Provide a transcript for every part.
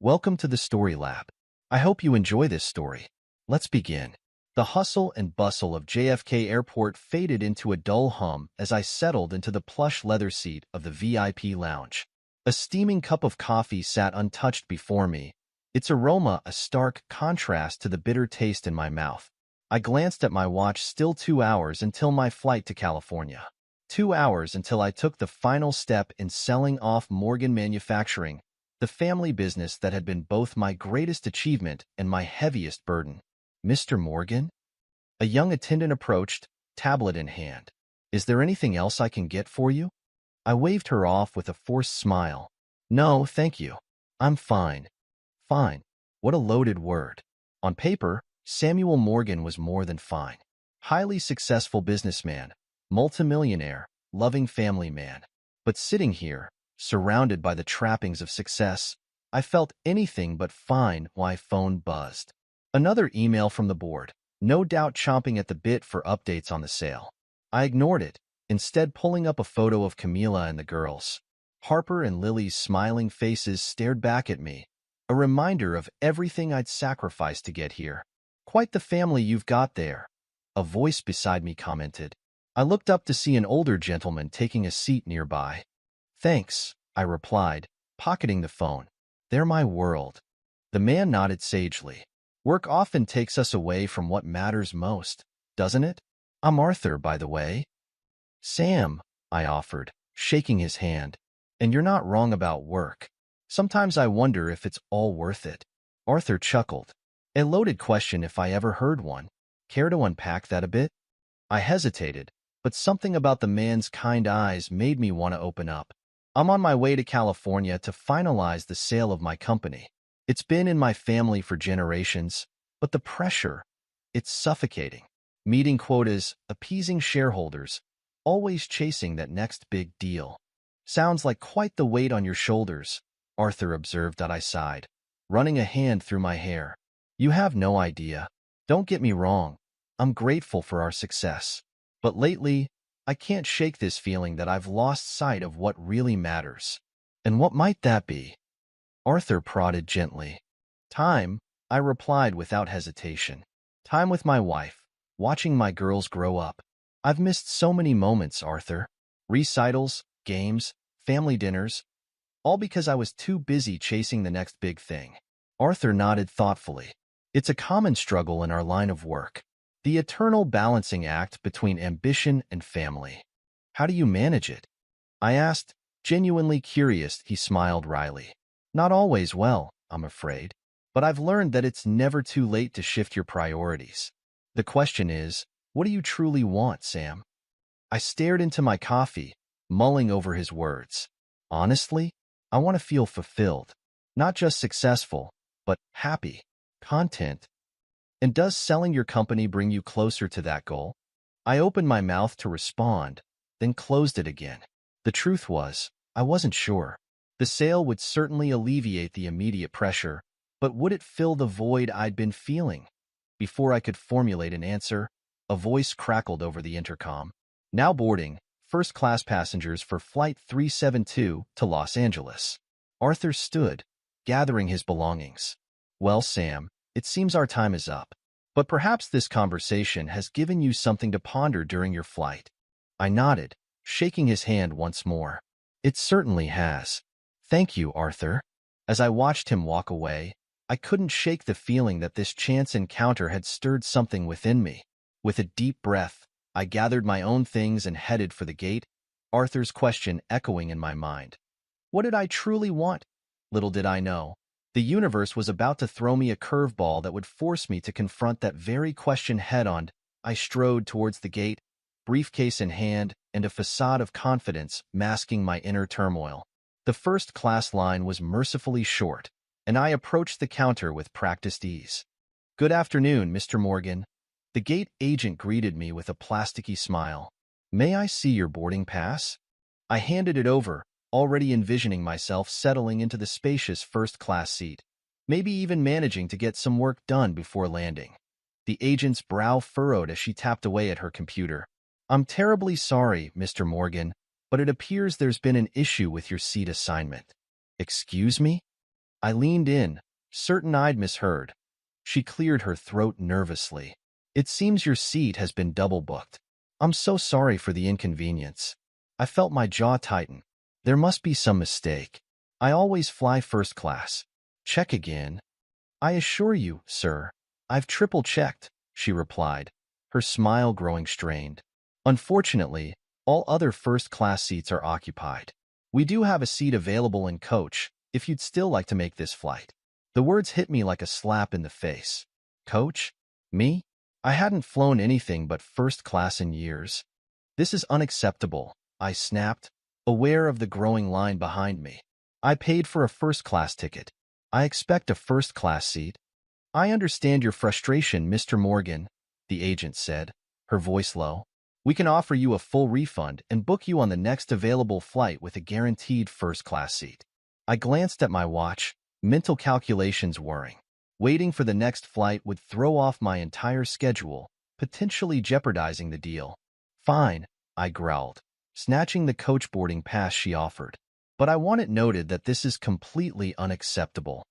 Welcome to the Story Lab. I hope you enjoy this story. Let's begin. The hustle and bustle of JFK Airport faded into a dull hum as I settled into the plush leather seat of the VIP lounge. A steaming cup of coffee sat untouched before me, its aroma a stark contrast to the bitter taste in my mouth. I glanced at my watch, still 2 hours until my flight to California. 2 hours until I took the final step in selling off Morgan Manufacturing, the family business that had been both my greatest achievement and my heaviest burden. Mr. Morgan? A young attendant approached, tablet in hand. Is there anything else I can get for you? I waved her off with a forced smile. No, thank you. I'm fine. Fine. What a loaded word. On paper, Samuel Morgan was more than fine. Highly successful businessman, multimillionaire, loving family man. But sitting here, surrounded by the trappings of success, I felt anything but fine. My phone buzzed. Another email from the board, no doubt chomping at the bit for updates on the sale. I ignored it, instead pulling up a photo of Camila and the girls. Harper and Lily's smiling faces stared back at me, a reminder of everything I'd sacrificed to get here. Quite the family you've got there, a voice beside me commented. I looked up to see an older gentleman taking a seat nearby. Thanks, I replied, pocketing the phone. They're my world. The man nodded sagely. Work often takes us away from what matters most, doesn't it? I'm Arthur, by the way. Sam, I offered, shaking his hand. And you're not wrong about work. Sometimes I wonder if it's all worth it. Arthur chuckled. A loaded question if I ever heard one. Care to unpack that a bit? I hesitated, but something about the man's kind eyes made me want to open up. I'm on my way to California to finalize the sale of my company. It's been in my family for generations, but the pressure, it's suffocating. Meeting quotas, appeasing shareholders, always chasing that next big deal. Sounds like quite the weight on your shoulders, Arthur observed. I sighed, running a hand through my hair. You have no idea. Don't get me wrong. I'm grateful for our success. But lately, I can't shake this feeling that I've lost sight of what really matters. And what might that be? Arthur prodded gently. Time, I replied without hesitation. Time with my wife, watching my girls grow up. I've missed so many moments, Arthur. Recitals, games, family dinners, all because I was too busy chasing the next big thing. Arthur nodded thoughtfully. It's a common struggle in our line of work. The eternal balancing act between ambition and family. How do you manage it? I asked, genuinely curious. He smiled wryly. Not always well, I'm afraid. But I've learned that it's never too late to shift your priorities. The question is, what do you truly want, Sam? I stared into my coffee, mulling over his words. Honestly, I want to feel fulfilled. Not just successful, but happy, content. And does selling your company bring you closer to that goal? I opened my mouth to respond, then closed it again. The truth was, I wasn't sure. The sale would certainly alleviate the immediate pressure, but would it fill the void I'd been feeling? Before I could formulate an answer, a voice crackled over the intercom. Now boarding, first-class passengers for Flight 372 to Los Angeles. Arthur stood, gathering his belongings. Well, Sam, it seems our time is up. But perhaps this conversation has given you something to ponder during your flight. I nodded, shaking his hand once more. It certainly has. Thank you, Arthur. As I watched him walk away, I couldn't shake the feeling that this chance encounter had stirred something within me. With a deep breath, I gathered my own things and headed for the gate, Arthur's question echoing in my mind. What did I truly want? Little did I know. The universe was about to throw me a curveball that would force me to confront that very question head-on. I strode towards the gate, briefcase in hand, and a facade of confidence masking my inner turmoil. The first-class line was mercifully short, and I approached the counter with practiced ease. Good afternoon, Mr. Morgan. The gate agent greeted me with a plasticky smile. May I see your boarding pass? I handed it over, already envisioning myself settling into the spacious first-class seat, maybe even managing to get some work done before landing. The agent's brow furrowed as she tapped away at her computer. I'm terribly sorry, Mr. Morgan, but it appears there's been an issue with your seat assignment. Excuse me? I leaned in, certain I'd misheard. She cleared her throat nervously. It seems your seat has been double booked. I'm so sorry for the inconvenience. I felt my jaw tighten. There must be some mistake. I always fly first class. Check again. I assure you, sir, I've triple-checked, she replied, her smile growing strained. Unfortunately, all other first-class seats are occupied. We do have a seat available in coach, if you'd still like to make this flight. The words hit me like a slap in the face. Coach? Me? I hadn't flown anything but first class in years. This is unacceptable, I snapped, aware of the growing line behind me. I paid for a first-class ticket. I expect a first-class seat. I understand your frustration, Mr. Morgan, the agent said, her voice low. We can offer you a full refund and book you on the next available flight with a guaranteed first-class seat. I glanced at my watch, mental calculations whirring. Waiting for the next flight would throw off my entire schedule, potentially jeopardizing the deal. Fine, I growled, snatching the coach boarding pass she offered. But I want it noted that this is completely unacceptable.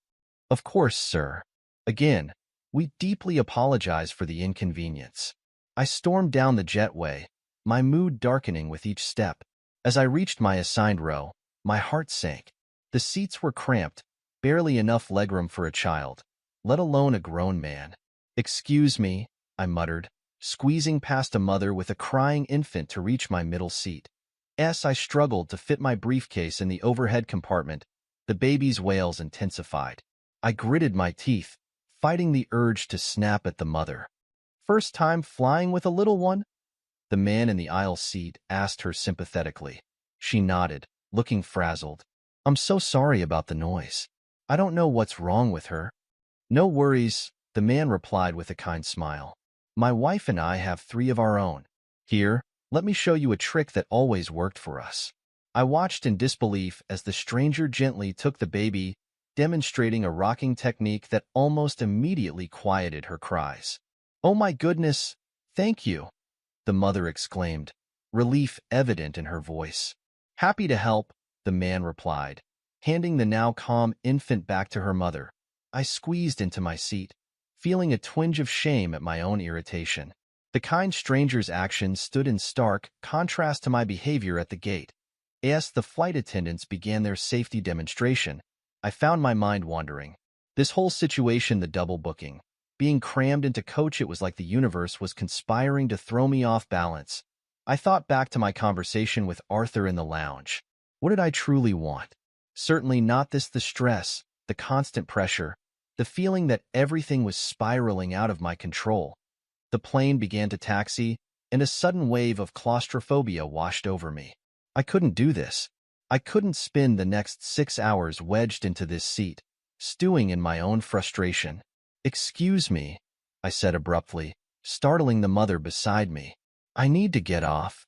Of course, sir. Again, we deeply apologize for the inconvenience. I stormed down the jetway, my mood darkening with each step. As I reached my assigned row, my heart sank. The seats were cramped, barely enough legroom for a child, let alone a grown man. Excuse me, I muttered, squeezing past a mother with a crying infant to reach my middle seat. I struggled to fit my briefcase in the overhead compartment. The baby's wails intensified. I gritted my teeth, fighting the urge to snap at the mother. First time flying with a little one? The man in the aisle seat asked her sympathetically. She nodded, looking frazzled. I'm so sorry about the noise. I don't know what's wrong with her. No worries, the man replied with a kind smile. My wife and I have 3 of our own. Here, let me show you a trick that always worked for us. I watched in disbelief as the stranger gently took the baby, demonstrating a rocking technique that almost immediately quieted her cries. Oh my goodness, thank you, the mother exclaimed, relief evident in her voice. Happy to help, the man replied, handing the now calm infant back to her mother. I squeezed into my seat, feeling a twinge of shame at my own irritation. The kind stranger's actions stood in stark contrast to my behavior at the gate. As the flight attendants began their safety demonstration, I found my mind wandering. This whole situation, the double booking, being crammed into coach, it was like the universe was conspiring to throw me off balance. I thought back to my conversation with Arthur in the lounge. What did I truly want? Certainly not this, the stress, the constant pressure, the feeling that everything was spiraling out of my control. The plane began to taxi, and a sudden wave of claustrophobia washed over me. I couldn't do this. I couldn't spend the next 6 hours wedged into this seat, stewing in my own frustration. Excuse me, I said abruptly, startling the mother beside me. I need to get off.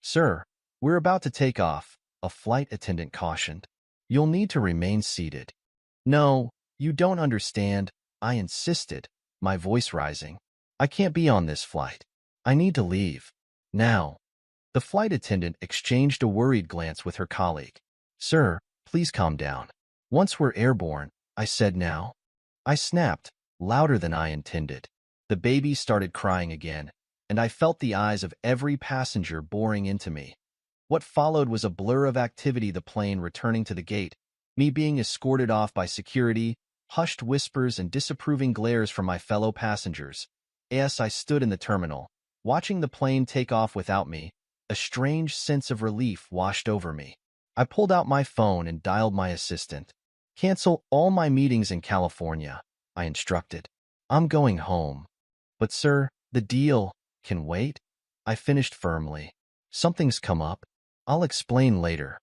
Sir, we're about to take off, a flight attendant cautioned. You'll need to remain seated. No, you don't understand, I insisted, my voice rising. I can't be on this flight. I need to leave. Now. The flight attendant exchanged a worried glance with her colleague. Sir, please calm down. Once we're airborne, I said now. I snapped, louder than I intended. The baby started crying again, and I felt the eyes of every passenger boring into me. What followed was a blur of activity, the plane returning to the gate, me being escorted off by security, hushed whispers and disapproving glares from my fellow passengers. As I stood in the terminal, watching the plane take off without me, a strange sense of relief washed over me. I pulled out my phone and dialed my assistant. Cancel all my meetings in California, I instructed. I'm going home. But sir, the deal can wait? I finished firmly. Something's come up. I'll explain later.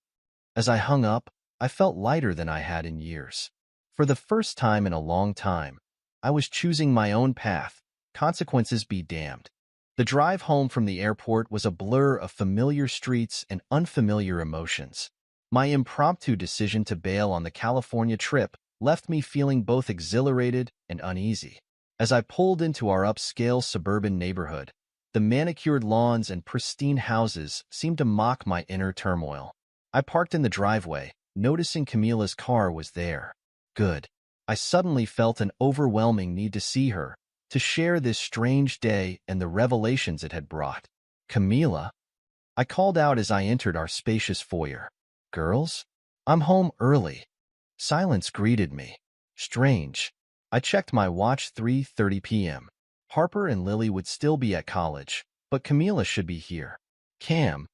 As I hung up, I felt lighter than I had in years. For the first time in a long time, I was choosing my own path. Consequences be damned. The drive home from the airport was a blur of familiar streets and unfamiliar emotions. My impromptu decision to bail on the California trip left me feeling both exhilarated and uneasy. As I pulled into our upscale suburban neighborhood, the manicured lawns and pristine houses seemed to mock my inner turmoil. I parked in the driveway, noticing Camila's car was there. Good. I suddenly felt an overwhelming need to see her, to share this strange day and the revelations it had brought. Camila? I called out as I entered our spacious foyer. Girls? I'm home early. Silence greeted me. Strange. I checked my watch 3:30 p.m. Harper and Lily would still be at college, but Camila should be here. Cam.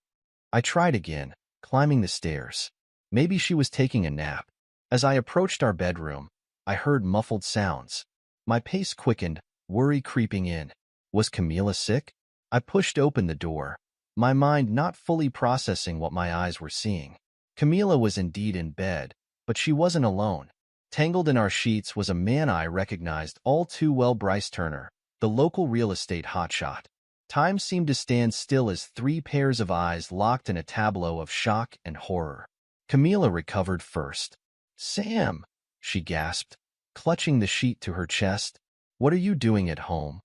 I tried again, climbing the stairs. Maybe she was taking a nap. As I approached our bedroom, I heard muffled sounds. My pace quickened, worry creeping in. Was Camila sick? I pushed open the door, my mind not fully processing what my eyes were seeing. Camila was indeed in bed, but she wasn't alone. Tangled in our sheets was a man I recognized all too well, Bryce Turner, the local real estate hotshot. Time seemed to stand still as three pairs of eyes locked in a tableau of shock and horror. Camila recovered first. Sam, she gasped, clutching the sheet to her chest. What are you doing at home?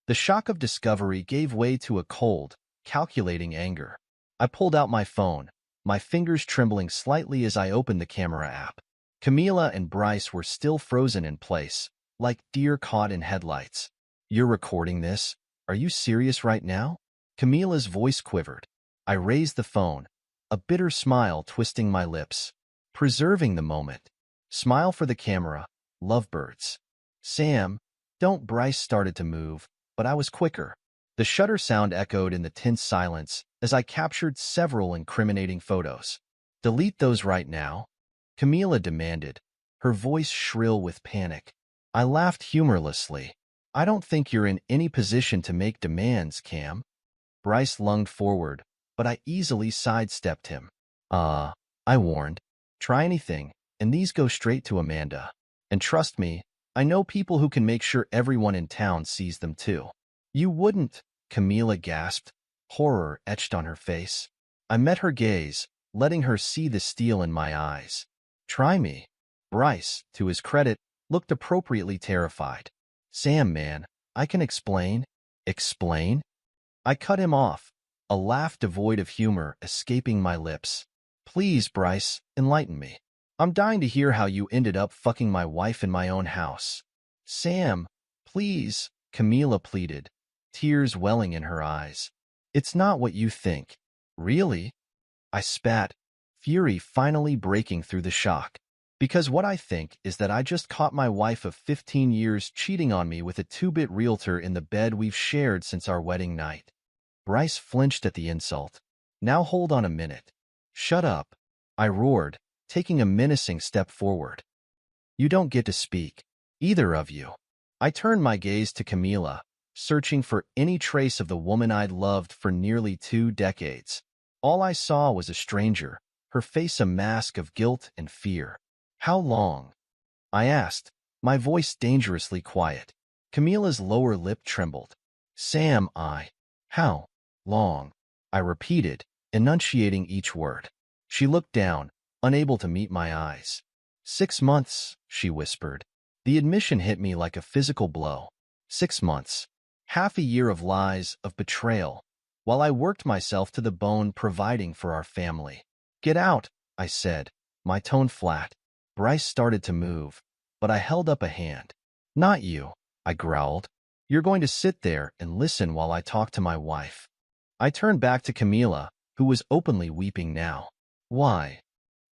The shock of discovery gave way to a cold, calculating anger. I pulled out my phone, my fingers trembling slightly as I opened the camera app. Camila and Bryce were still frozen in place, like deer caught in headlights. You're recording this? Are you serious right now? Camila's voice quivered. I raised the phone, a bitter smile twisting my lips. Preserving the moment. Smile for the camera, lovebirds. Sam, don't. Bryce started to move, but I was quicker. The shutter sound echoed in the tense silence as I captured several incriminating photos. Delete those right now, Camila demanded, her voice shrill with panic. I laughed humorlessly. I don't think you're in any position to make demands, Cam. Bryce lunged forward, but I easily sidestepped him. I warned. Try anything, and these go straight to Amanda. And trust me, I know people who can make sure everyone in town sees them too. You wouldn't, Camila gasped, horror etched on her face. I met her gaze, letting her see the steel in my eyes. Try me. Bryce, to his credit, looked appropriately terrified. Sam, man, I can explain. Explain? I cut him off, a laugh devoid of humor escaping my lips. Please, Bryce, enlighten me. I'm dying to hear how you ended up fucking my wife in my own house. Sam, please, Camila pleaded, tears welling in her eyes. It's not what you think. Really? I spat, fury finally breaking through the shock. Because what I think is that I just caught my wife of 15 years cheating on me with a two-bit realtor in the bed we've shared since our wedding night. Bryce flinched at the insult. Now hold on a minute. Shut up, I roared, taking a menacing step forward. You don't get to speak, either of you. I turned my gaze to Camila, searching for any trace of the woman I'd loved for nearly 2 decades. All I saw was a stranger, her face a mask of guilt and fear. How long? I asked, my voice dangerously quiet. Camila's lower lip trembled. Sam, How long? I repeated, enunciating each word. She looked down, unable to meet my eyes. 6 months, she whispered. The admission hit me like a physical blow. 6 months. Half a year of lies, of betrayal, while I worked myself to the bone providing for our family. Get out, I said, my tone flat. Bryce started to move, but I held up a hand. Not you, I growled. You're going to sit there and listen while I talk to my wife. I turned back to Camila, who was openly weeping now. Why?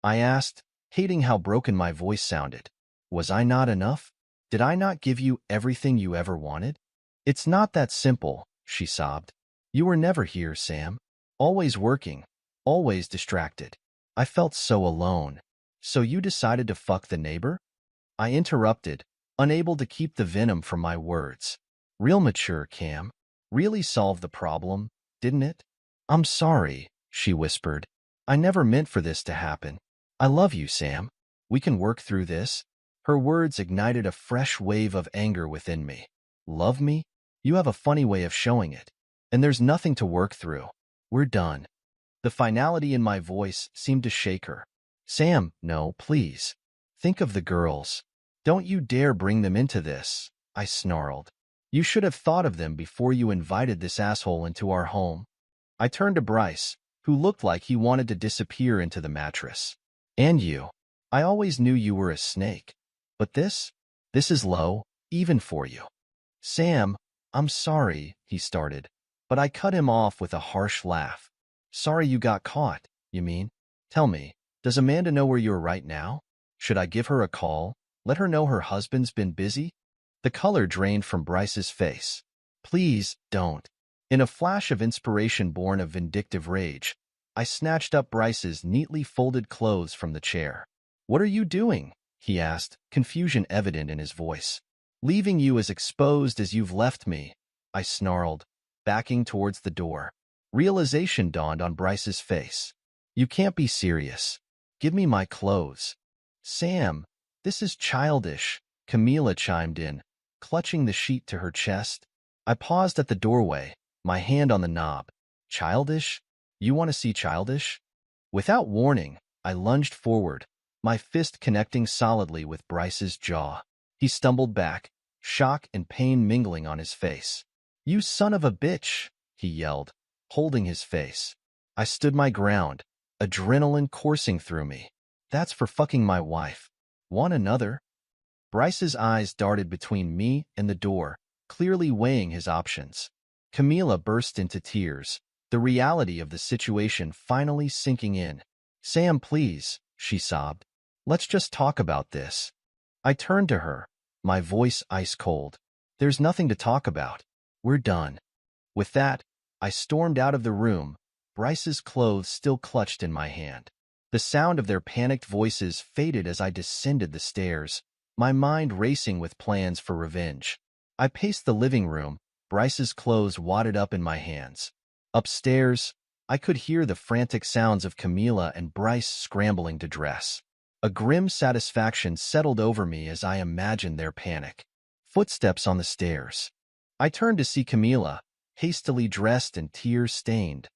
I asked, hating how broken my voice sounded. Was I not enough? Did I not give you everything you ever wanted? It's not that simple, she sobbed. You were never here, Sam. Always working, always distracted. I felt so alone. So you decided to fuck the neighbor? I interrupted, unable to keep the venom from my words. Real mature, Cam. Really solved the problem, didn't it? I'm sorry, she whispered. I never meant for this to happen. I love you, Sam. We can work through this. Her words ignited a fresh wave of anger within me. Love me? You have a funny way of showing it. And there's nothing to work through. We're done. The finality in my voice seemed to shake her. Sam, no, please. Think of the girls. Don't you dare bring them into this, I snarled. You should have thought of them before you invited this asshole into our home. I turned to Bryce, who looked like he wanted to disappear into the mattress. And you. I always knew you were a snake. But this is low, even for you. Sam, I'm sorry, he started, but I cut him off with a harsh laugh. Sorry you got caught, you mean? Tell me, does Amanda know where you're right now? Should I give her a call? Let her know her husband's been busy? The color drained from Bryce's face. Please, don't. In a flash of inspiration born of vindictive rage, I snatched up Bryce's neatly folded clothes from the chair. What are you doing? He asked, confusion evident in his voice. Leaving you as exposed as you've left me, I snarled, backing towards the door. Realization dawned on Bryce's face. You can't be serious. Give me my clothes. Sam, this is childish, Camila chimed in, clutching the sheet to her chest. I paused at the doorway, my hand on the knob. Childish? You want to see childish? Without warning, I lunged forward, my fist connecting solidly with Bryce's jaw. He stumbled back, shock and pain mingling on his face. You son of a bitch, he yelled, holding his face. I stood my ground, adrenaline coursing through me. That's for fucking my wife. Want another? Bryce's eyes darted between me and the door, clearly weighing his options. Camila burst into tears, the reality of the situation finally sinking in. Sam, please, she sobbed. Let's just talk about this. I turned to her, my voice ice cold. There's nothing to talk about. We're done. With that, I stormed out of the room, Bryce's clothes still clutched in my hand. The sound of their panicked voices faded as I descended the stairs, my mind racing with plans for revenge. I paced the living room, Bryce's clothes wadded up in my hands. Upstairs, I could hear the frantic sounds of Camila and Bryce scrambling to dress. A grim satisfaction settled over me as I imagined their panic. Footsteps on the stairs. I turned to see Camila, hastily dressed and tear-stained,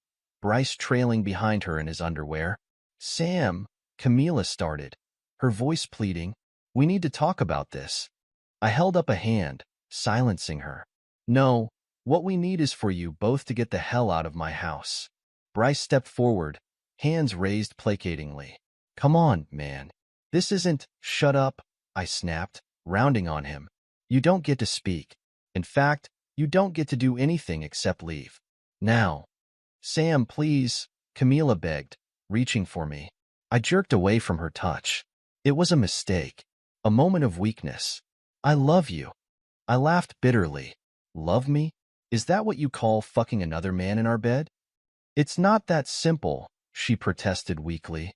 Bryce trailing behind her in his underwear. Sam, Camila started, her voice pleading, we need to talk about this. I held up a hand, silencing her. No, what we need is for you both to get the hell out of my house. Bryce stepped forward, hands raised placatingly. Come on, man. This isn't— Shut up, I snapped, rounding on him. You don't get to speak. In fact, you don't get to do anything except leave. Now. Sam, please, Camila begged, reaching for me. I jerked away from her touch. It was a mistake, a moment of weakness. I love you. I laughed bitterly. Love me? Is that what you call fucking another man in our bed? It's not that simple, she protested weakly.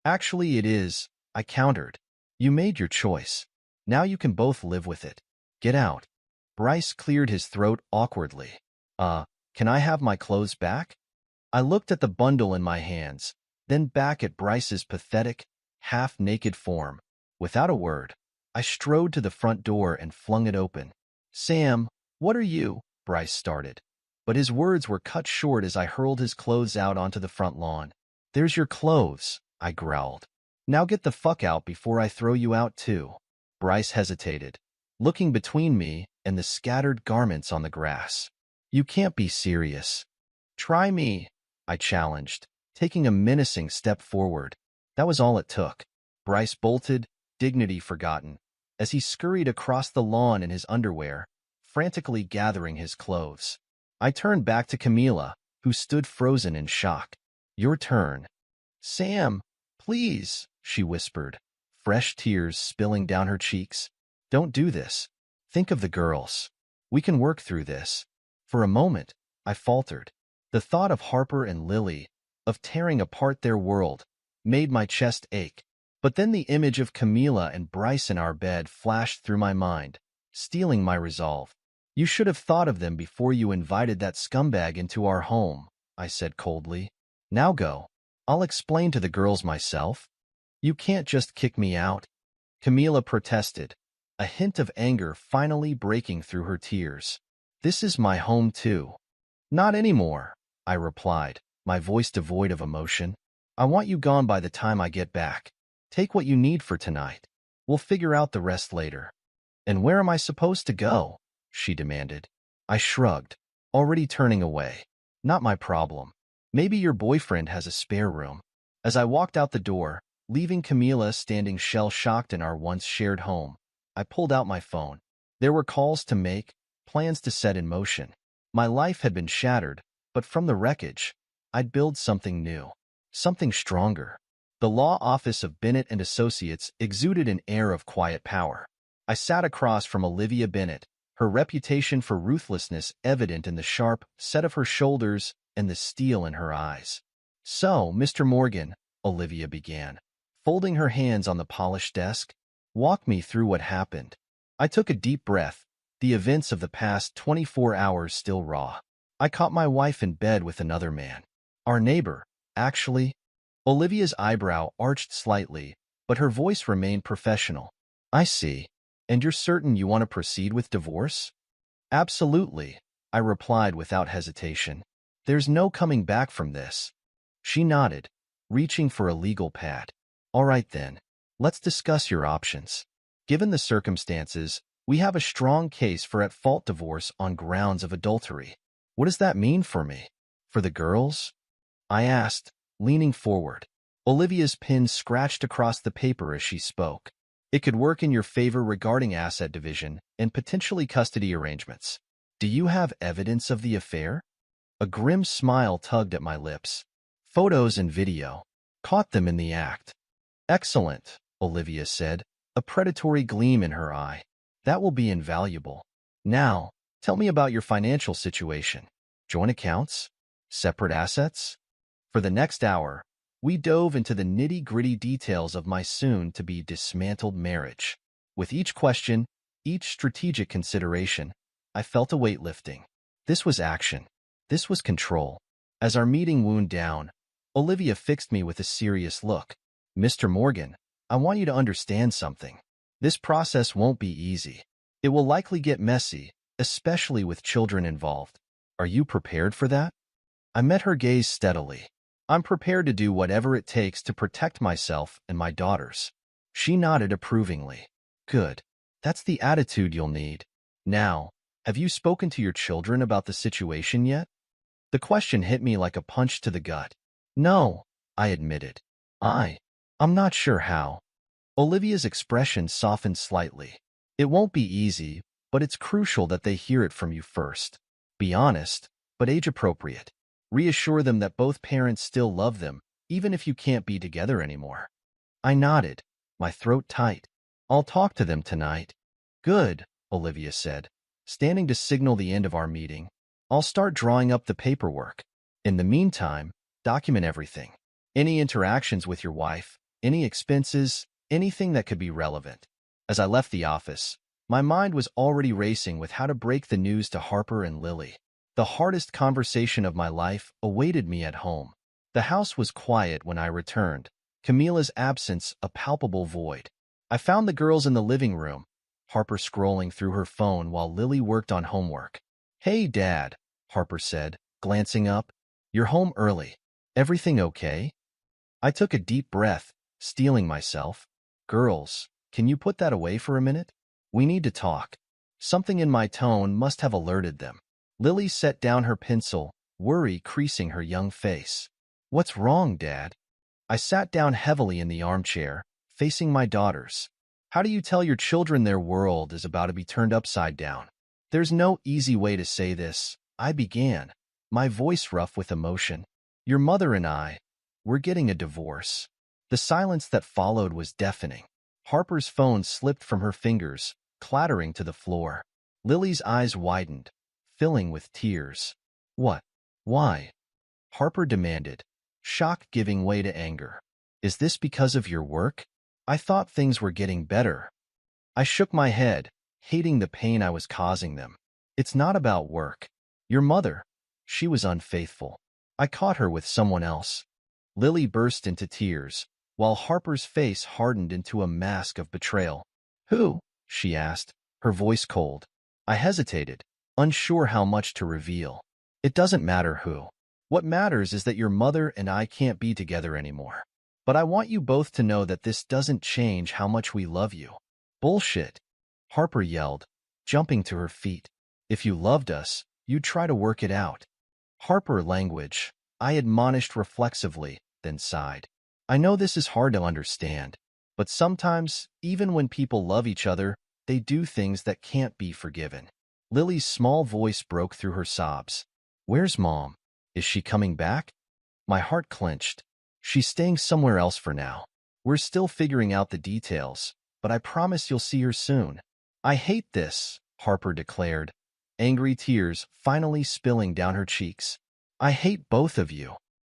Actually, it is, I countered. You made your choice. Now you can both live with it. Get out. Bryce cleared his throat awkwardly. Can I have my clothes back? I looked at the bundle in my hands, then back at Bryce's pathetic, half-naked form. Without a word, I strode to the front door and flung it open. Sam, what are you? Bryce started. But his words were cut short as I hurled his clothes out onto the front lawn. There's your clothes, I growled. Now get the fuck out before I throw you out too. Bryce hesitated, looking between me and the scattered garments on the grass. You can't be serious. Try me, I challenged, taking a menacing step forward. That was all it took. Bryce bolted, dignity forgotten, as he scurried across the lawn in his underwear, frantically gathering his clothes. I turned back to Camila, who stood frozen in shock. Your turn. Sam, please, she whispered, fresh tears spilling down her cheeks. Don't do this. Think of the girls. We can work through this. For a moment, I faltered. The thought of Harper and Lily, of tearing apart their world, made my chest ache. But then the image of Camila and Bryce in our bed flashed through my mind, stealing my resolve. You should have thought of them before you invited that scumbag into our home, I said coldly. Now go. I'll explain to the girls myself. You can't just kick me out. Camila protested, a hint of anger finally breaking through her tears. This is my home too. Not anymore, I replied, my voice devoid of emotion. I want you gone by the time I get back. Take what you need for tonight. We'll figure out the rest later. And where am I supposed to go? She demanded. I shrugged, already turning away. Not my problem. Maybe your boyfriend has a spare room. As I walked out the door, leaving Camila standing shell-shocked in our once-shared home, I pulled out my phone. There were calls to make, plans to set in motion. My life had been shattered, but from the wreckage, I'd build something new, something stronger. The law office of Bennett and Associates exuded an air of quiet power. I sat across from Olivia Bennett, her reputation for ruthlessness evident in the sharp set of her shoulders and the steel in her eyes. "So, Mr. Morgan," Olivia began, folding her hands on the polished desk, "walk me through what happened." I took a deep breath, the events of the past 24 hours still raw. "I caught my wife in bed with another man. Our neighbor, actually." Olivia's eyebrow arched slightly, but her voice remained professional. "I see. And you're certain you want to proceed with divorce?" "Absolutely," I replied without hesitation. "There's no coming back from this." She nodded, reaching for a legal pad. "All right then, let's discuss your options. Given the circumstances, we have a strong case for at-fault divorce on grounds of adultery." "What does that mean for me? For the girls?" I asked, leaning forward. Olivia's pen scratched across the paper as she spoke. "It could work in your favor regarding asset division and potentially custody arrangements. Do you have evidence of the affair?" A grim smile tugged at my lips. "Photos and video. Caught them in the act." "Excellent," Olivia said, a predatory gleam in her eye. "That will be invaluable. Now, tell me about your financial situation. Joint accounts? Separate assets?" For the next hour, we dove into the nitty-gritty details of my soon-to-be dismantled marriage. With each question, each strategic consideration, I felt a weight lifting. This was action. This was control. As our meeting wound down, Olivia fixed me with a serious look. "Mr. Morgan, I want you to understand something. This process won't be easy. It will likely get messy, especially with children involved. Are you prepared for that?" I met her gaze steadily. "I'm prepared to do whatever it takes to protect myself and my daughters." She nodded approvingly. "Good. That's the attitude you'll need. Now, have you spoken to your children about the situation yet?" The question hit me like a punch to the gut. "No," I admitted. I'm not sure how." Olivia's expression softened slightly. "It won't be easy, but it's crucial that they hear it from you first. Be honest, but age-appropriate. Reassure them that both parents still love them, even if you can't be together anymore." I nodded, my throat tight. "I'll talk to them tonight." "Good," Olivia said, standing to signal the end of our meeting. "I'll start drawing up the paperwork. In the meantime, document everything. Any interactions with your wife, any expenses, anything that could be relevant." As I left the office, my mind was already racing with how to break the news to Harper and Lily. The hardest conversation of my life awaited me at home. The house was quiet when I returned, Camila's absence a palpable void. I found the girls in the living room, Harper scrolling through her phone while Lily worked on homework. "Hey, Dad," Harper said, glancing up. "You're home early. Everything okay?" I took a deep breath, steeling myself. "Girls, can you put that away for a minute? We need to talk." Something in my tone must have alerted them. Lily set down her pencil, worry creasing her young face. "What's wrong, Dad?" I sat down heavily in the armchair, facing my daughters. "How do you tell your children their world is about to be turned upside down?" "There's no easy way to say this," I began, my voice rough with emotion. "Your mother and we're getting a divorce." The silence that followed was deafening. Harper's phone slipped from her fingers, clattering to the floor. Lily's eyes widened, filling with tears. "What? Why?" Harper demanded, shock giving way to anger. "Is this because of your work? I thought things were getting better." I shook my head, hating the pain I was causing them. "It's not about work. Your mother, she was unfaithful. I caught her with someone else." Lily burst into tears, while Harper's face hardened into a mask of betrayal. "Who?" she asked, her voice cold. I hesitated, unsure how much to reveal. "It doesn't matter who. What matters is that your mother and I can't be together anymore. But I want you both to know that this doesn't change how much we love you." "Bullshit," Harper yelled, jumping to her feet. "If you loved us, you'd try to work it out." "Harper language," I admonished reflexively, then sighed. "I know this is hard to understand, but sometimes, even when people love each other, they do things that can't be forgiven. Lily's small voice broke through her sobs. Where's Mom? Is she coming back? My heart clenched. She's staying somewhere else for now. We're still figuring out the details, but I promise you'll see her soon. I hate this, Harper declared, angry tears finally spilling down her cheeks. I hate both of you.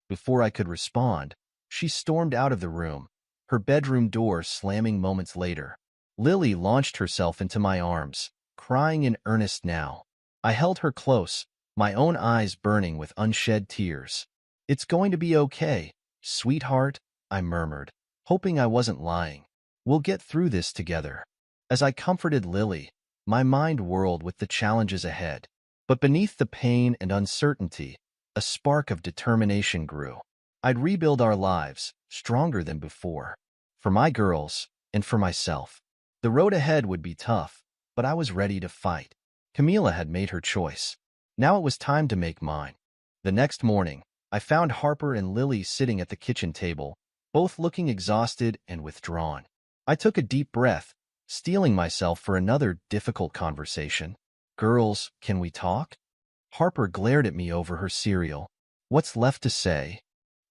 Before I could respond, she stormed out of the room, her bedroom door slamming moments later. Lily launched herself into my arms, crying in earnest now. I held her close, my own eyes burning with unshed tears. It's going to be okay, sweetheart, I murmured, hoping I wasn't lying. We'll get through this together. As I comforted Lily, my mind whirled with the challenges ahead. But beneath the pain and uncertainty, a spark of determination grew. I'd rebuild our lives, stronger than before. For my girls, and for myself. The road ahead would be tough, but I was ready to fight. Camila had made her choice. Now it was time to make mine. The next morning, I found Harper and Lily sitting at the kitchen table, both looking exhausted and withdrawn. I took a deep breath, steeling myself for another difficult conversation. Girls, can we talk? Harper glared at me over her cereal. What's left to say?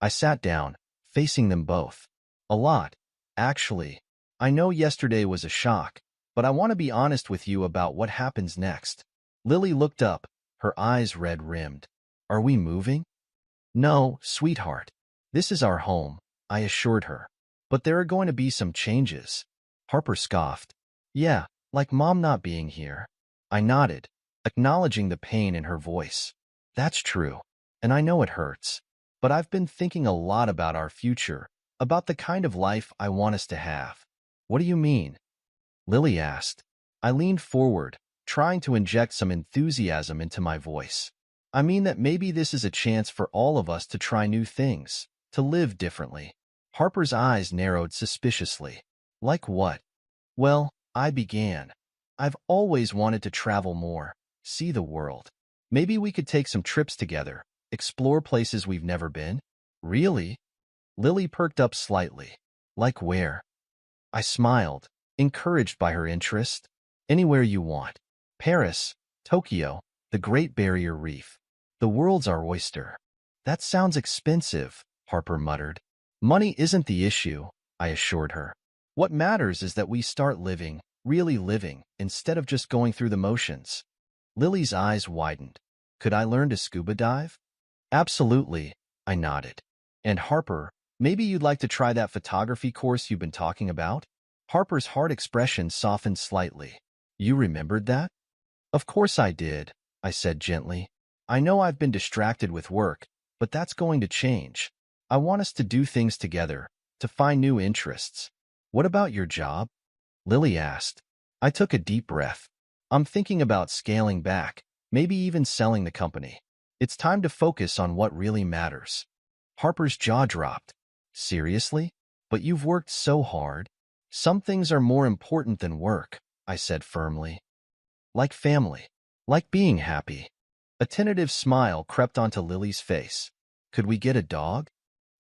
I sat down, facing them both. A lot, actually. I know yesterday was a shock, but I want to be honest with you about what happens next. Lily looked up, her eyes red-rimmed. Are we moving? No, sweetheart. This is our home, I assured her. But there are going to be some changes. Harper scoffed. Yeah, like Mom not being here. I nodded, acknowledging the pain in her voice. That's true, and I know it hurts. But I've been thinking a lot about our future, about the kind of life I want us to have. What do you mean? Lily asked. I leaned forward, trying to inject some enthusiasm into my voice. I mean that maybe this is a chance for all of us to try new things, to live differently. Harper's eyes narrowed suspiciously. Like what? Well, I began. I've always wanted to travel more, see the world. Maybe we could take some trips together, explore places we've never been. Really? Lily perked up slightly. Like where? I smiled, encouraged by her interest. Anywhere you want. Paris, Tokyo, the Great Barrier Reef. The world's our oyster. That sounds expensive, Harper muttered. Money isn't the issue, I assured her. What matters is that we start living, really living, instead of just going through the motions. Lily's eyes widened. Could I learn to scuba dive? Absolutely, I nodded. And Harper, maybe you'd like to try that photography course you've been talking about? Harper's hard expression softened slightly. You remembered that? Of course I did, I said gently. I know I've been distracted with work, but that's going to change. I want us to do things together, to find new interests. What about your job? Lily asked. I took a deep breath. I'm thinking about scaling back, maybe even selling the company. It's time to focus on what really matters. Harper's jaw dropped. Seriously? But you've worked so hard. Some things are more important than work, I said firmly. Like family. Like being happy. A tentative smile crept onto Lily's face. Could we get a dog?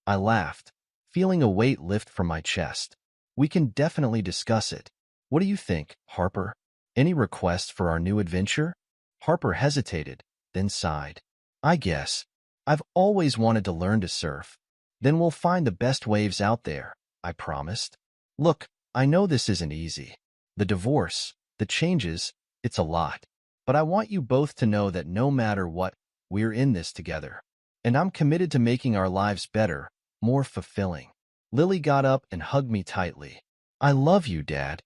I laughed, feeling a weight lift from my chest. We can definitely discuss it. What do you think, Harper? Any requests for our new adventure? Harper hesitated, then sighed. I guess. I've always wanted to learn to surf. Then we'll find the best waves out there, I promised. Look, I know this isn't easy. The divorce, the changes, it's a lot. But I want you both to know that no matter what, we're in this together. And I'm committed to making our lives better, more fulfilling. Lily got up and hugged me tightly. I love you, Dad.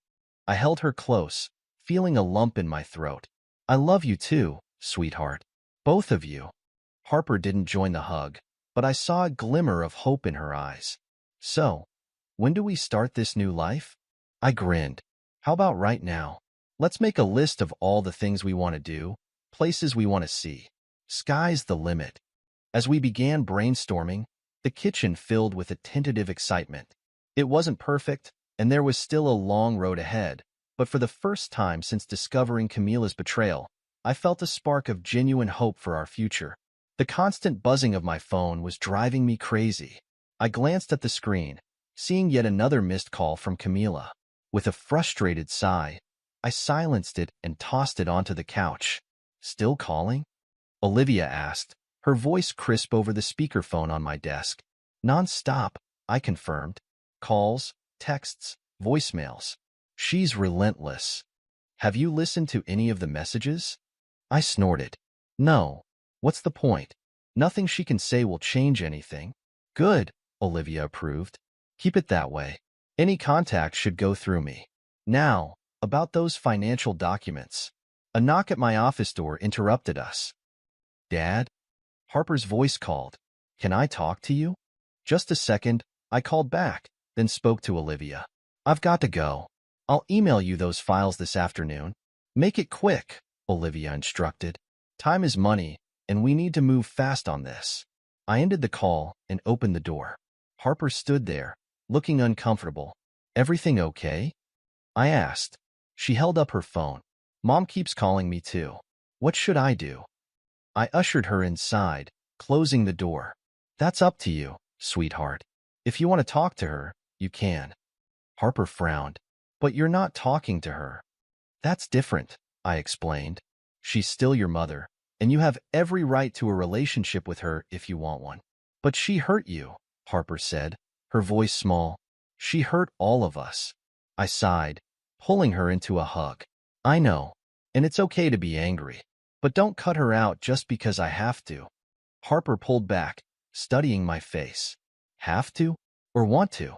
I held her close, feeling a lump in my throat. I love you too, sweetheart. Both of you. Harper didn't join the hug, but I saw a glimmer of hope in her eyes. So, when do we start this new life? I grinned. How about right now? Let's make a list of all the things we want to do, places we want to see. Sky's the limit. As we began brainstorming, the kitchen filled with a tentative excitement. It wasn't perfect, and there was still a long road ahead, but for the first time since discovering Camila's betrayal, I felt a spark of genuine hope for our future. The constant buzzing of my phone was driving me crazy. I glanced at the screen, seeing yet another missed call from Camila. With a frustrated sigh, I silenced it and tossed it onto the couch. Still calling? Olivia asked, her voice crisp over the speakerphone on my desk. Non-stop, I confirmed. Calls, texts, voicemails. She's relentless. Have you listened to any of the messages? I snorted. No. What's the point? Nothing she can say will change anything. Good, Olivia approved. Keep it that way. Any contact should go through me. Now, about those financial documents. A knock at my office door interrupted us. Dad? Harper's voice called. Can I talk to you? Just a second, I called back, then spoke to Olivia. I've got to go. I'll email you those files this afternoon. Make it quick, Olivia instructed. Time is money, and we need to move fast on this. I ended the call and opened the door. Harper stood there, looking uncomfortable. Everything okay? I asked. She held up her phone. Mom keeps calling me too. What should I do? I ushered her inside, closing the door. That's up to you, sweetheart. If you want to talk to her, you can. Harper frowned. But you're not talking to her. That's different, I explained. She's still your mother, and you have every right to a relationship with her if you want one. But she hurt you, Harper said, her voice small. She hurt all of us. I sighed, pulling her into a hug. I know, and it's okay to be angry. But don't cut her out just because I have to. Harper pulled back, studying my face. Have to? Or want to?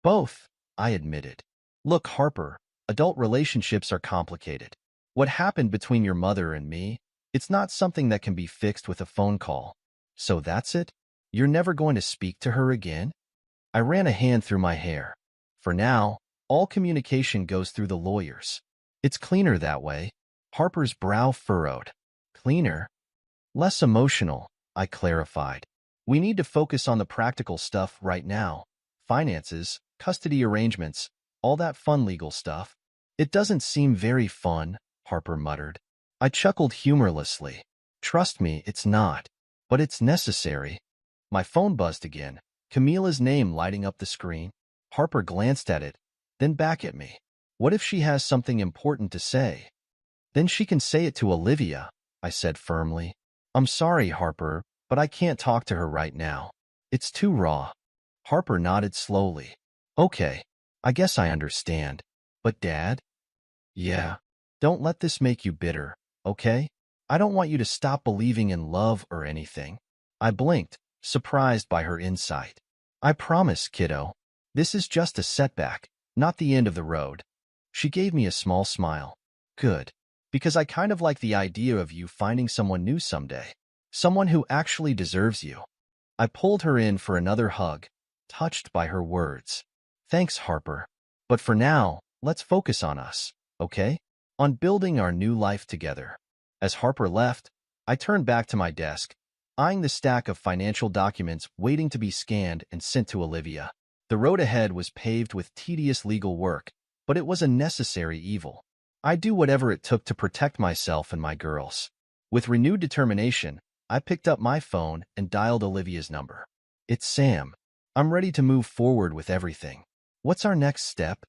Both, I admitted. Look, Harper, adult relationships are complicated. What happened between your mother and me, it's not something that can be fixed with a phone call. So that's it? You're never going to speak to her again? I ran a hand through my hair. For now, all communication goes through the lawyers. It's cleaner that way. Harper's brow furrowed. Cleaner? Less emotional, I clarified. We need to focus on the practical stuff right now. Finances, custody arrangements, all that fun legal stuff. It doesn't seem very fun, Harper muttered. I chuckled humorlessly. Trust me, it's not. But it's necessary. My phone buzzed again, Camila's name lighting up the screen. Harper glanced at it, then back at me. What if she has something important to say? Then she can say it to Olivia, I said firmly. I'm sorry, Harper, but I can't talk to her right now. It's too raw. Harper nodded slowly. Okay, I guess I understand. But Dad? Yeah. Don't let this make you bitter, okay? I don't want you to stop believing in love or anything. I blinked, surprised by her insight. I promise, kiddo. This is just a setback, not the end of the road. She gave me a small smile. Good. Because I kind of like the idea of you finding someone new someday. Someone who actually deserves you. I pulled her in for another hug, touched by her words. Thanks, Harper. But for now, let's focus on us, okay? On building our new life together. As Harper left, I turned back to my desk, eyeing the stack of financial documents waiting to be scanned and sent to Olivia. The road ahead was paved with tedious legal work, but it was a necessary evil. I'd do whatever it took to protect myself and my girls. With renewed determination, I picked up my phone and dialed Olivia's number. It's Sam. I'm ready to move forward with everything. What's our next step?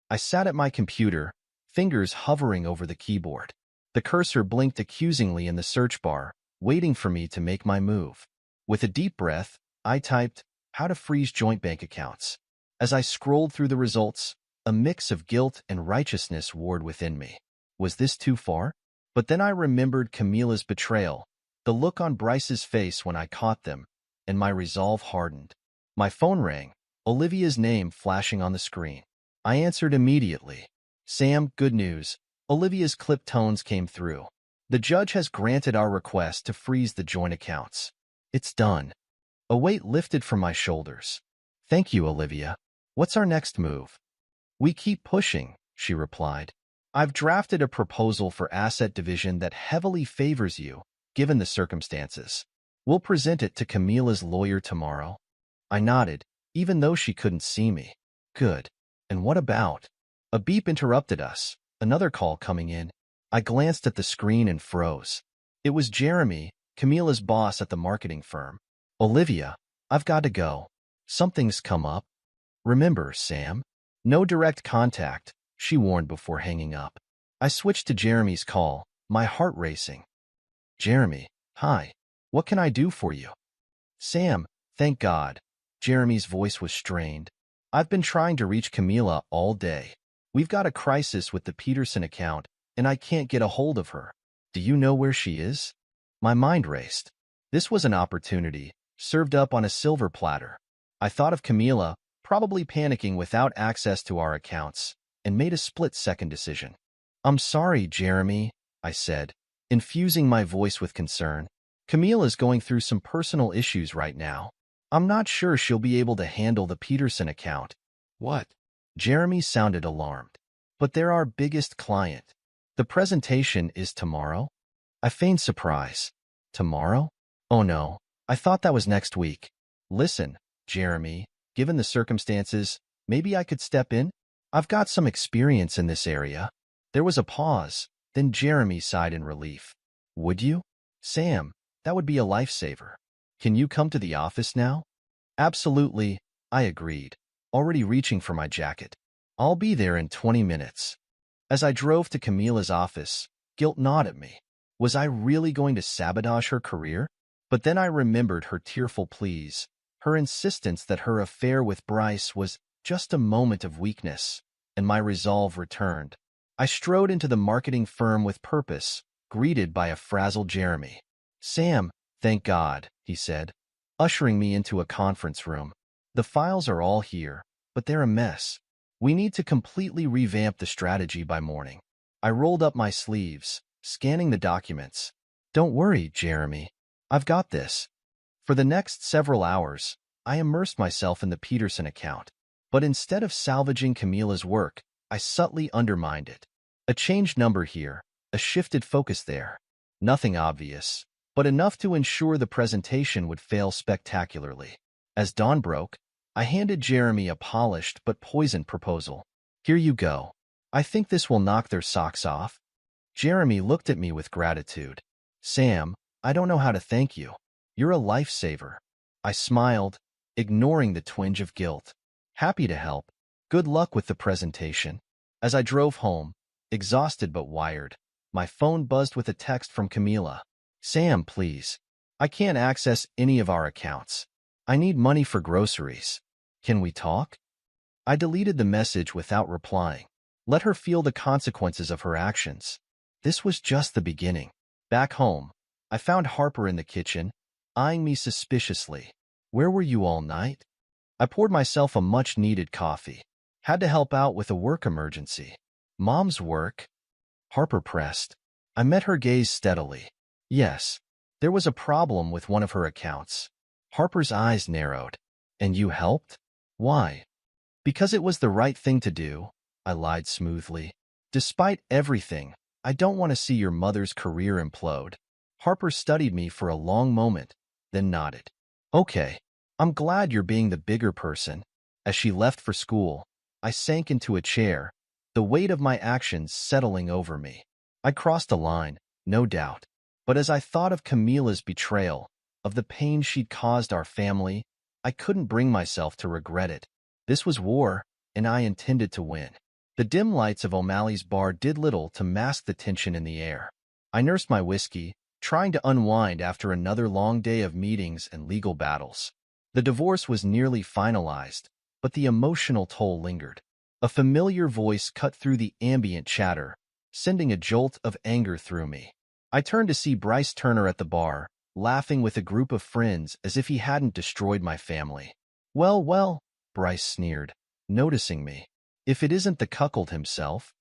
I sat at my computer, fingers hovering over the keyboard. The cursor blinked accusingly in the search bar, waiting for me to make my move. With a deep breath, I typed, how to freeze joint bank accounts. As I scrolled through the results, a mix of guilt and righteousness warred within me. Was this too far? But then I remembered Camila's betrayal, the look on Bryce's face when I caught them, and my resolve hardened. My phone rang, Olivia's name flashing on the screen. I answered immediately. Sam, good news. Olivia's clipped tones came through. The judge has granted our request to freeze the joint accounts. It's done. A weight lifted from my shoulders. Thank you, Olivia. What's our next move? We keep pushing, she replied. I've drafted a proposal for asset division that heavily favors you, given the circumstances. We'll present it to Camila's lawyer tomorrow. I nodded, even though she couldn't see me. Good. And what about? A beep interrupted us, another call coming in. I glanced at the screen and froze. It was Jeremy, Camila's boss at the marketing firm. Olivia, I've got to go. Something's come up. Remember, Sam? No direct contact, she warned before hanging up. I switched to Jeremy's call, my heart racing. Jeremy, hi. What can I do for you? Sam, thank God. Jeremy's voice was strained. I've been trying to reach Camila all day. We've got a crisis with the Peterson account, and I can't get a hold of her. Do you know where she is? My mind raced. This was an opportunity, served up on a silver platter. I thought of Camila, probably panicking without access to our accounts, and made a split-second decision. I'm sorry, Jeremy, I said, infusing my voice with concern. Camila's going through some personal issues right now. I'm not sure she'll be able to handle the Peterson account. What? Jeremy sounded alarmed. But they're our biggest client. The presentation is tomorrow? I feigned surprise. Tomorrow? Oh no, I thought that was next week. Listen, Jeremy, given the circumstances, maybe I could step in? I've got some experience in this area. There was a pause, then Jeremy sighed in relief. Would you? Sam, that would be a lifesaver. Can you come to the office now? Absolutely, I agreed, already reaching for my jacket. I'll be there in 20 minutes. As I drove to Camila's office, guilt gnawed at me. Was I really going to sabotage her career? But then I remembered her tearful pleas, her insistence that her affair with Bryce was just a moment of weakness, and my resolve returned. I strode into the marketing firm with purpose, greeted by a frazzled Jeremy. Sam, thank God, he said, ushering me into a conference room. The files are all here, but they're a mess. We need to completely revamp the strategy by morning. I rolled up my sleeves, scanning the documents. Don't worry, Jeremy. I've got this. For the next several hours, I immersed myself in the Peterson account. But instead of salvaging Camila's work, I subtly undermined it. A changed number here, a shifted focus there. Nothing obvious, but enough to ensure the presentation would fail spectacularly. As dawn broke, I handed Jeremy a polished but poisoned proposal. Here you go. I think this will knock their socks off. Jeremy looked at me with gratitude. Sam, I don't know how to thank you. You're a lifesaver. I smiled, ignoring the twinge of guilt. Happy to help. Good luck with the presentation. As I drove home, exhausted but wired, my phone buzzed with a text from Camila. Sam, please. I can't access any of our accounts. I need money for groceries. Can we talk? I deleted the message without replying. Let her feel the consequences of her actions. This was just the beginning. Back home, I found Harper in the kitchen, eyeing me suspiciously. Where were you all night? I poured myself a much-needed coffee. Had to help out with a work emergency. Mom's work? Harper pressed. I met her gaze steadily. Yes, there was a problem with one of her accounts. Harper's eyes narrowed. And you helped? Why? Because it was the right thing to do, I lied smoothly. Despite everything, I don't want to see your mother's career implode. Harper studied me for a long moment, then nodded. Okay, I'm glad you're being the bigger person. As she left for school, I sank into a chair, the weight of my actions settling over me. I crossed a line, no doubt. But as I thought of Camila's betrayal, of the pain she'd caused our family, I couldn't bring myself to regret it. This was war, and I intended to win. The dim lights of O'Malley's bar did little to mask the tension in the air. I nursed my whiskey, trying to unwind after another long day of meetings and legal battles. The divorce was nearly finalized, but the emotional toll lingered. A familiar voice cut through the ambient chatter, sending a jolt of anger through me. I turned to see Bryce Turner at the bar, laughing with a group of friends as if he hadn't destroyed my family. Well, Bryce sneered, noticing me. If it isn't the cuckold himself.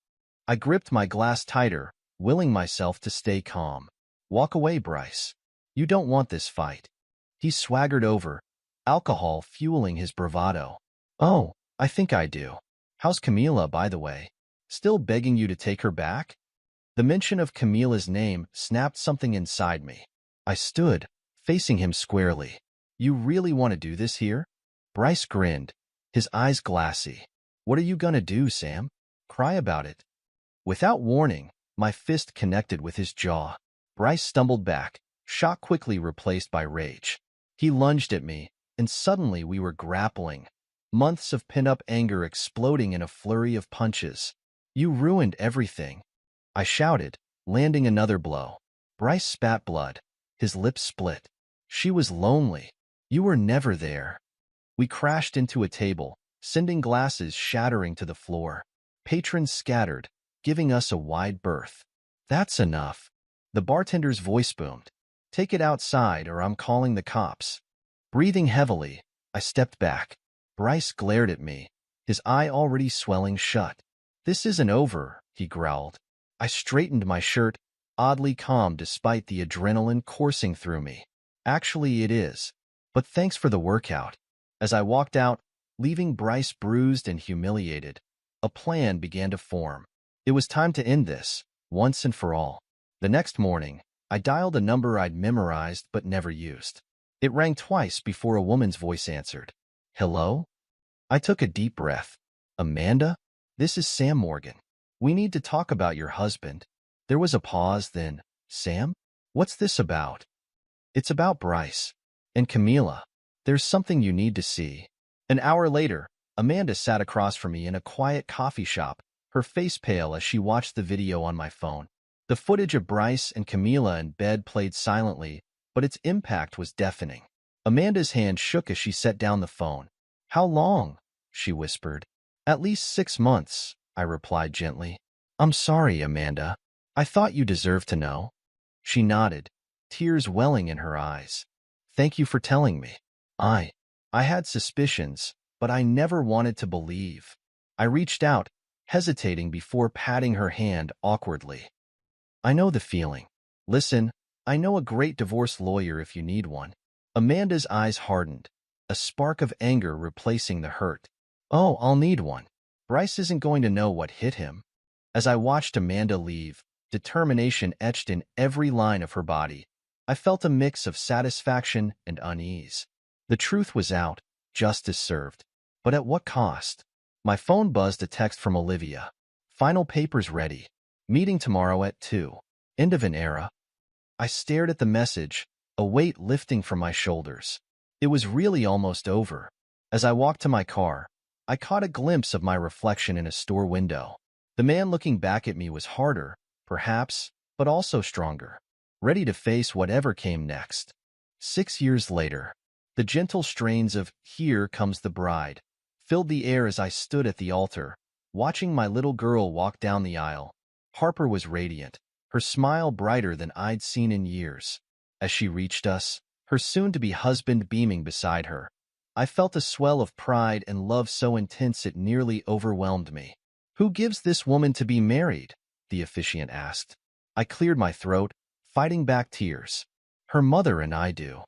I gripped my glass tighter, willing myself to stay calm. Walk away, Bryce. You don't want this fight. He swaggered over, alcohol fueling his bravado. Oh, I think I do. How's Camila, by the way? Still begging you to take her back? The mention of Camila's name snapped something inside me. I stood, facing him squarely. You really want to do this here? Bryce grinned, his eyes glassy. What are you gonna do, Sam? Cry about it? Without warning, my fist connected with his jaw. Bryce stumbled back, shock quickly replaced by rage. He lunged at me, and suddenly we were grappling. Months of pent-up anger exploding in a flurry of punches. You ruined everything. I shouted, landing another blow. Bryce spat blood. His lips split. She was lonely. You were never there. We crashed into a table, sending glasses shattering to the floor. Patrons scattered, giving us a wide berth. That's enough. The bartender's voice boomed. Take it outside or I'm calling the cops. Breathing heavily, I stepped back. Bryce glared at me, his eye already swelling shut. This isn't over, he growled. I straightened my shirt, oddly calm despite the adrenaline coursing through me. Actually, it is. But thanks for the workout. As I walked out, leaving Bryce bruised and humiliated, a plan began to form. It was time to end this, once and for all. The next morning, I dialed a number I'd memorized but never used. It rang twice before a woman's voice answered. Hello? I took a deep breath. Amanda? This is Sam Morgan. We need to talk about your husband. There was a pause, then, Sam? What's this about? It's about Bryce. And Camila. There's something you need to see. An hour later, Amanda sat across from me in a quiet coffee shop, her face pale as she watched the video on my phone. The footage of Bryce and Camila in bed played silently, but its impact was deafening. Amanda's hand shook as she set down the phone. How long? She whispered. At least 6 months, I replied gently. I'm sorry, Amanda. I thought you deserved to know. She nodded, tears welling in her eyes. Thank you for telling me. I had suspicions, but I never wanted to believe. I reached out, hesitating before patting her hand awkwardly. I know the feeling. Listen, I know a great divorce lawyer if you need one. Amanda's eyes hardened, a spark of anger replacing the hurt. Oh, I'll need one. Bryce isn't going to know what hit him. As I watched Amanda leave, determination etched in every line of her body, I felt a mix of satisfaction and unease. The truth was out, justice served. But at what cost? My phone buzzed a text from Olivia. Final papers ready. Meeting tomorrow at 2. End of an era. I stared at the message, a weight lifting from my shoulders. It was really almost over. As I walked to my car, I caught a glimpse of my reflection in a store window. The man looking back at me was harder, perhaps, but also stronger, ready to face whatever came next. 6 years later, the gentle strains of Here Comes the Bride filled the air as I stood at the altar, watching my little girl walk down the aisle. Harper was radiant, her smile brighter than I'd seen in years. As she reached us, her soon-to-be husband beaming beside her, I felt a swell of pride and love so intense it nearly overwhelmed me. Who gives this woman to be married? The officiant asked. I cleared my throat, fighting back tears. Her mother and I do.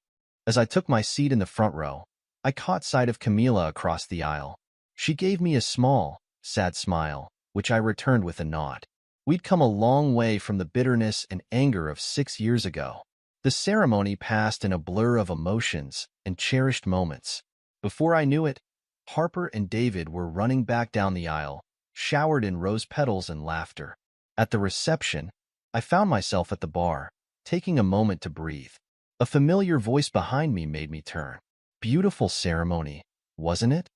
As I took my seat in the front row, I caught sight of Camila across the aisle. She gave me a small, sad smile, which I returned with a nod. We'd come a long way from the bitterness and anger of 6 years ago. The ceremony passed in a blur of emotions and cherished moments. Before I knew it, Harper and David were running back down the aisle, showered in rose petals and laughter. At the reception, I found myself at the bar, taking a moment to breathe. A familiar voice behind me made me turn. Beautiful ceremony, wasn't it?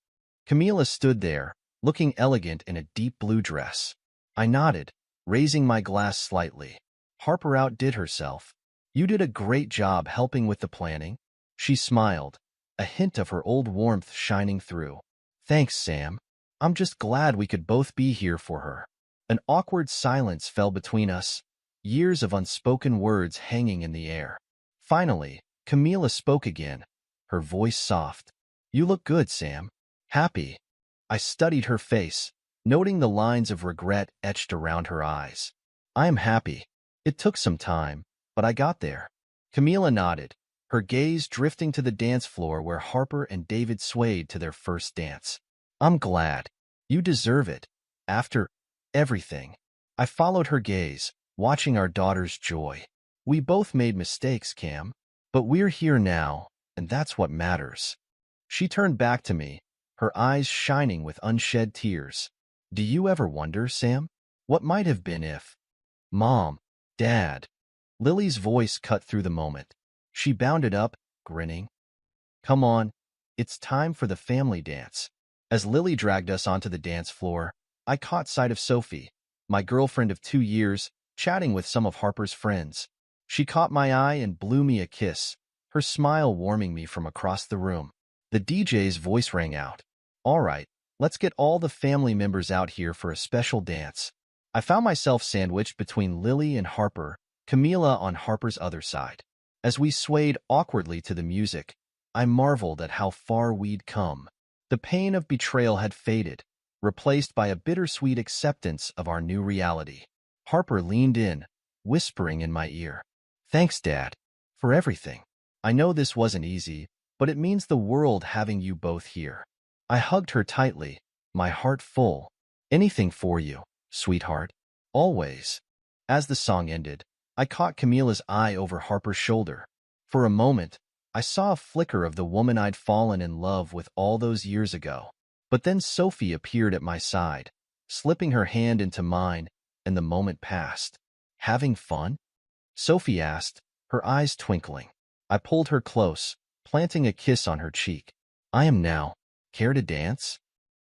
Camila stood there, looking elegant in a deep blue dress. I nodded, raising my glass slightly. Harper outdid herself. You did a great job helping with the planning. She smiled, a hint of her old warmth shining through. Thanks, Sam. I'm just glad we could both be here for her. An awkward silence fell between us, years of unspoken words hanging in the air. Finally, Camila spoke again, her voice soft. You look good, Sam. Happy. I studied her face, noting the lines of regret etched around her eyes. I am happy. It took some time, but I got there. Camila nodded, her gaze drifting to the dance floor where Harper and David swayed to their first dance. I'm glad. You deserve it. After everything. I followed her gaze, watching our daughter's joy. We both made mistakes, Cam, but we're here now, and that's what matters. She turned back to me, her eyes shining with unshed tears. Do you ever wonder, Sam, what might have been if? Mom, Dad. Lily's voice cut through the moment. She bounded up, grinning. Come on, it's time for the family dance. As Lily dragged us onto the dance floor, I caught sight of Sophie, my girlfriend of 2 years, chatting with some of Harper's friends. She caught my eye and blew me a kiss, her smile warming me from across the room. The DJ's voice rang out. "All right, let's get all the family members out here for a special dance." I found myself sandwiched between Lily and Harper, Camila on Harper's other side. As we swayed awkwardly to the music, I marveled at how far we'd come. The pain of betrayal had faded, replaced by a bittersweet acceptance of our new reality. Harper leaned in, whispering in my ear, "Thanks, Dad, for everything. I know this wasn't easy, but it means the world having you both here." I hugged her tightly, my heart full. "Anything for you, sweetheart. Always." As the song ended, I caught Camila's eye over Harper's shoulder. For a moment, I saw a flicker of the woman I'd fallen in love with all those years ago. But then Sophie appeared at my side, slipping her hand into mine, and the moment passed. "Having fun?" Sophie asked, her eyes twinkling. I pulled her close, planting a kiss on her cheek. "I am now. Care to dance?"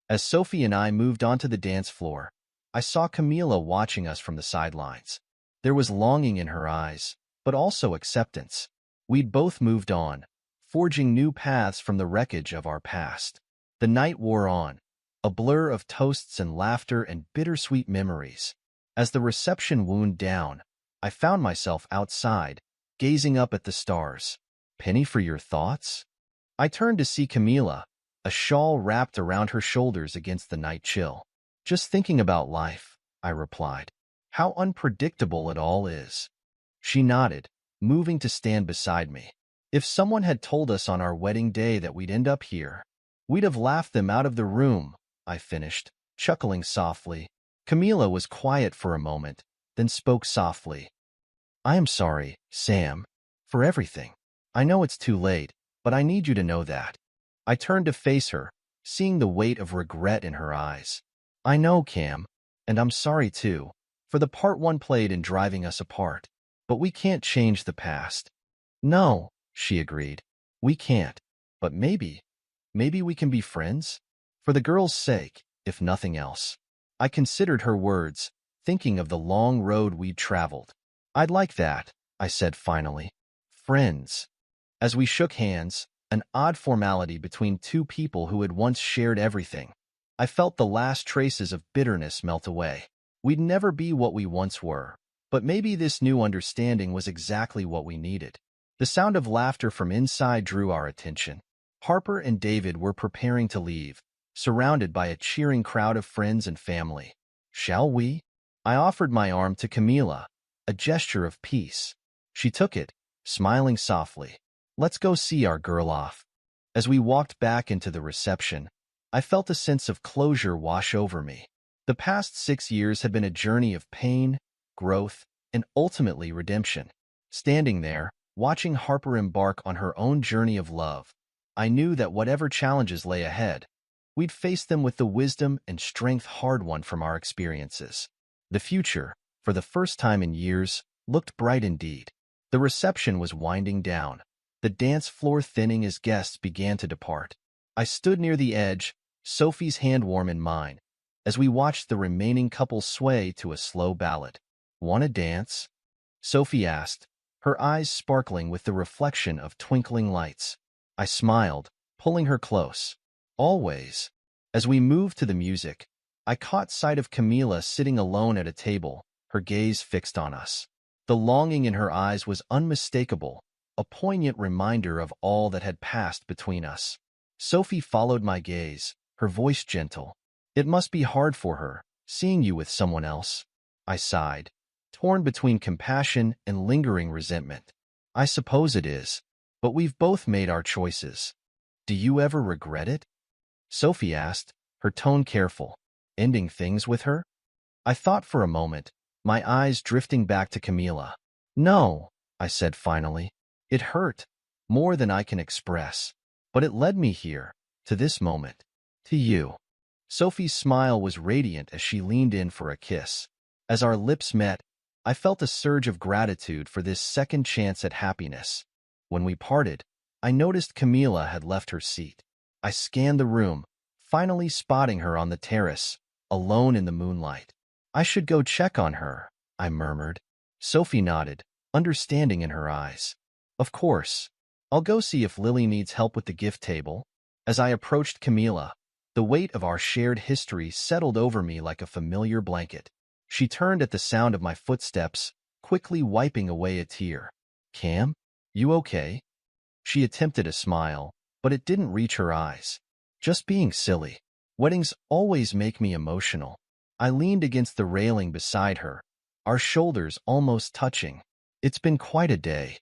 As Sophie and I moved onto the dance floor, I saw Camila watching us from the sidelines. There was longing in her eyes, but also acceptance. We'd both moved on, forging new paths from the wreckage of our past. The night wore on, a blur of toasts and laughter and bittersweet memories. As the reception wound down, I found myself outside, gazing up at the stars. "Penny for your thoughts?" I turned to see Camila, a shawl wrapped around her shoulders against the night chill. "Just thinking about life," I replied. "How unpredictable it all is." She nodded, moving to stand beside me. "If someone had told us on our wedding day that we'd end up here, we'd have laughed them out of the room," I finished, chuckling softly. Camila was quiet for a moment, then spoke softly. "I am sorry, Sam, for everything. I know it's too late, but I need you to know that." I turned to face her, seeing the weight of regret in her eyes. "I know, Cam, and I'm sorry too, for the part one played in driving us apart. But we can't change the past." "No," she agreed. "We can't. But maybe we can be friends? For the girl's sake, if nothing else." I considered her words, thinking of the long road we'd traveled. "I'd like that," I said finally. "Friends." As we shook hands, an odd formality between two people who had once shared everything, I felt the last traces of bitterness melt away. We'd never be what we once were, but maybe this new understanding was exactly what we needed. The sound of laughter from inside drew our attention. Harper and David were preparing to leave, surrounded by a cheering crowd of friends and family. "Shall we?" I offered my arm to Camila, a gesture of peace. She took it, smiling softly. "Let's go see our girl off." As we walked back into the reception, I felt a sense of closure wash over me. The past 6 years had been a journey of pain, growth, and ultimately redemption. Standing there, watching Harper embark on her own journey of love, I knew that whatever challenges lay ahead, we'd face them with the wisdom and strength hard-won from our experiences. The future, for the first time in years, looked bright indeed. The reception was winding down, the dance floor thinning as guests began to depart. I stood near the edge, Sophie's hand warm in mine, as we watched the remaining couple sway to a slow ballad. "Want to dance?" Sophie asked, her eyes sparkling with the reflection of twinkling lights. I smiled, pulling her close. "Always." As we moved to the music, I caught sight of Camila sitting alone at a table, her gaze fixed on us. The longing in her eyes was unmistakable, a poignant reminder of all that had passed between us. Sophie followed my gaze, her voice gentle. "It must be hard for her, seeing you with someone else." I sighed, torn between compassion and lingering resentment. "I suppose it is, but we've both made our choices. Do you ever regret it?" Sophie asked, her tone careful. "Ending things with her?" I thought for a moment, my eyes drifting back to Camila. "No," I said finally. "It hurt, more than I can express. But it led me here, to this moment, to you." Sophie's smile was radiant as she leaned in for a kiss. As our lips met, I felt a surge of gratitude for this second chance at happiness. When we parted, I noticed Camila had left her seat. I scanned the room, finally spotting her on the terrace, alone in the moonlight. "I should go check on her," I murmured. Sophie nodded, understanding in her eyes. Of course. I'll go see if Lily needs help with the gift table. As I approached Camila, the weight of our shared history settled over me like a familiar blanket. She turned at the sound of my footsteps, quickly wiping away a tear. Cam, you okay? She attempted a smile, but it didn't reach her eyes. Just being silly. Weddings always make me emotional. I leaned against the railing beside her, our shoulders almost touching. It's been quite a day.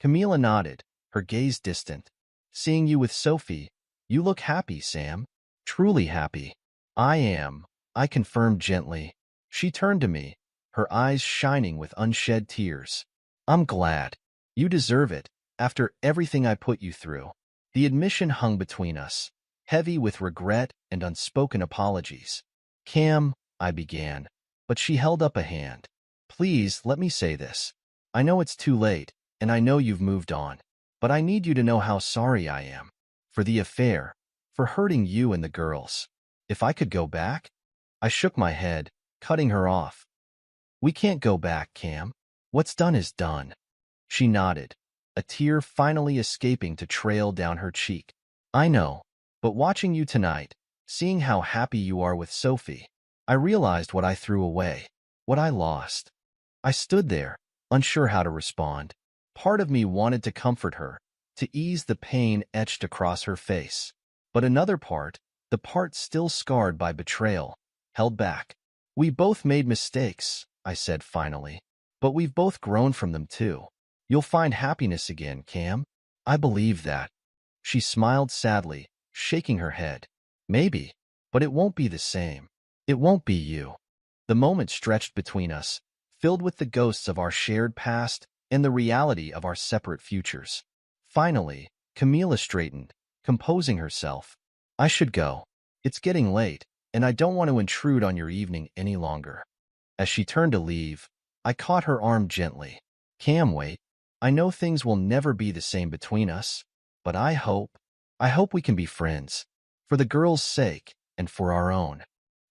Camila nodded, her gaze distant. Seeing you with Sophie, you look happy, Sam. Truly happy. I am, I confirmed gently. She turned to me, her eyes shining with unshed tears. I'm glad. You deserve it, after everything I put you through. The admission hung between us, heavy with regret and unspoken apologies. Cam, I began, but she held up a hand. Please, let me say this. I know it's too late, and I know you've moved on, but I need you to know how sorry I am. For the affair, for hurting you and the girls. If I could go back? I shook my head, cutting her off. We can't go back, Cam. What's done is done. She nodded, a tear finally escaping to trail down her cheek. I know, but watching you tonight, seeing how happy you are with Sophie, I realized what I threw away, what I lost. I stood there, unsure how to respond. Part of me wanted to comfort her, to ease the pain etched across her face. But another part, the part still scarred by betrayal, held back. We both made mistakes, I said finally, but we've both grown from them too. You'll find happiness again, Cam. I believe that. She smiled sadly, shaking her head. Maybe, but it won't be the same. It won't be you. The moment stretched between us, filled with the ghosts of our shared past and the reality of our separate futures. Finally, Camila straightened, composing herself. I should go. It's getting late, and I don't want to intrude on your evening any longer. As she turned to leave, I caught her arm gently. Cam, wait. I know things will never be the same between us, but I hope we can be friends. For the girls' sake, and for our own.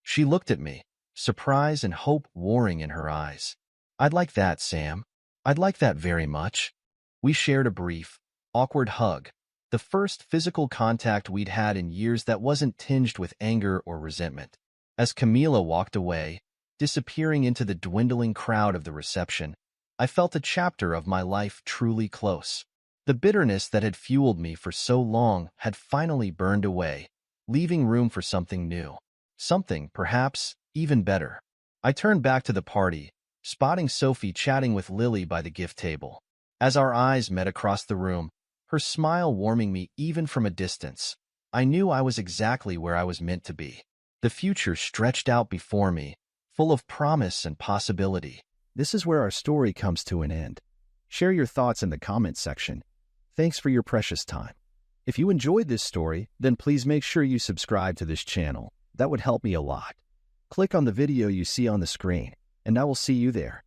She looked at me, surprise and hope warring in her eyes. I'd like that, Sam. I'd like that very much. We shared a brief, awkward hug, the first physical contact we'd had in years that wasn't tinged with anger or resentment. As Camila walked away, disappearing into the dwindling crowd of the reception, I felt a chapter of my life truly close. The bitterness that had fueled me for so long had finally burned away, leaving room for something new. Something, perhaps, even better. I turned back to the party, spotting Sophie chatting with Lily by the gift table. As our eyes met across the room, her smile warming me even from a distance, I knew I was exactly where I was meant to be. The future stretched out before me, full of promise and possibility. This is where our story comes to an end. Share your thoughts in the comments section. Thanks for your precious time. If you enjoyed this story, then please make sure you subscribe to this channel. That would help me a lot. Click on the video you see on the screen, and I will see you there.